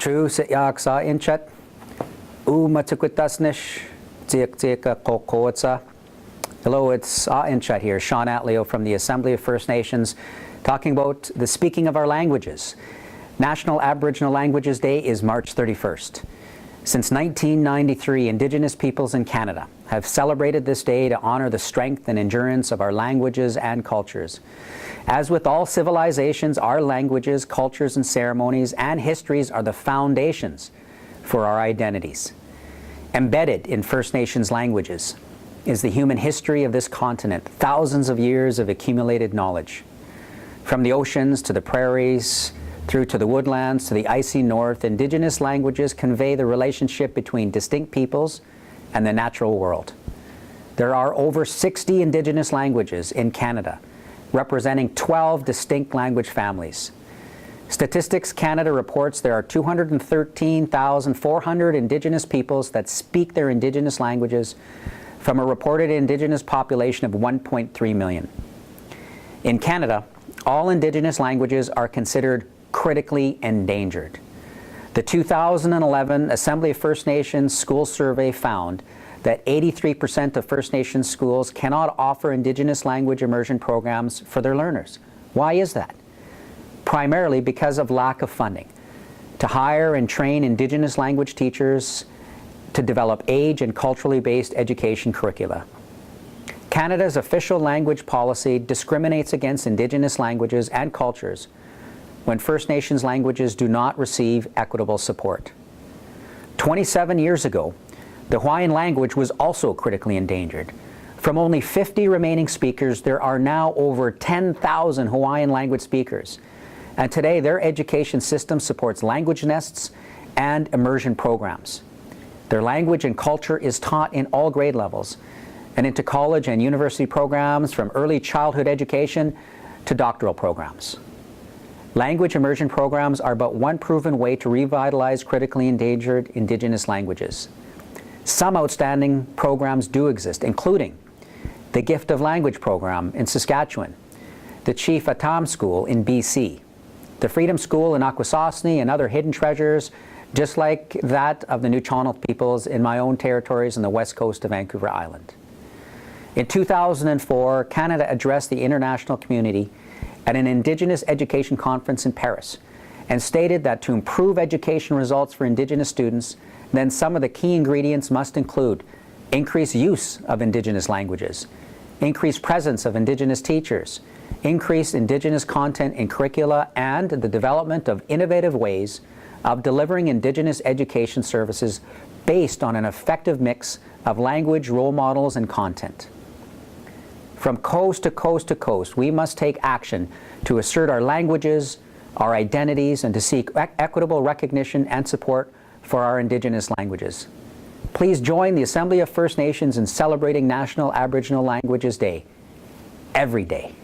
True sityak sa inchat. Matukwitasnish. Tiak kokotsa. Hello, it's Inchat here, Sean Atleo from the Assembly of First Nations, talking about the speaking of our languages. National Aboriginal Languages Day is March 31st. Since 1993, Indigenous peoples in Canada have celebrated this day to honor the strength and endurance of our languages and cultures. As with all civilizations, our languages, cultures, and ceremonies and histories are the foundations for our identities. Embedded in First Nations languages is the human history of this continent, thousands of years of accumulated knowledge. From the oceans to the prairies, through to the woodlands, to the icy north, Indigenous languages convey the relationship between distinct peoples and the natural world. There are over 60 Indigenous languages in Canada, representing 12 distinct language families. Statistics Canada reports there are 213,400 Indigenous peoples that speak their Indigenous languages from a reported Indigenous population of 1.3 million. In Canada, all Indigenous languages are considered critically endangered. The 2011 Assembly of First Nations School Survey found that 83% of First Nations schools cannot offer Indigenous language immersion programs for their learners. Why is that? Primarily because of lack of funding to hire and train Indigenous language teachers to develop age and culturally based education curricula. Canada's official language policy discriminates against Indigenous languages and cultures when First Nations languages do not receive equitable support. 27 years ago, the Hawaiian language was also critically endangered. From only 50 remaining speakers, there are now over 10,000 Hawaiian language speakers. And today, their education system supports language nests and immersion programs. Their language and culture is taught in all grade levels and into college and university programs, from early childhood education to doctoral programs. Language immersion programs are but one proven way to revitalize critically endangered Indigenous languages. Some outstanding programs do exist, including the Gift of Language program in Saskatchewan, the Chief Atam School in BC, the Freedom School in Akwesasne, and other hidden treasures just like that of the Nuu-chah-nulth peoples in my own territories on the west coast of Vancouver Island. In 2004, Canada addressed the international community at an Indigenous education conference in Paris and stated that to improve education results for Indigenous students, then some of the key ingredients must include increased use of Indigenous languages, increased presence of Indigenous teachers, increased Indigenous content in curricula, and the development of innovative ways of delivering Indigenous education services based on an effective mix of language, role models, and content. From coast to coast to coast, we must take action to assert our languages, our identities, and to seek equitable recognition and support for our Indigenous languages. Please join the Assembly of First Nations in celebrating National Aboriginal Languages Day every day.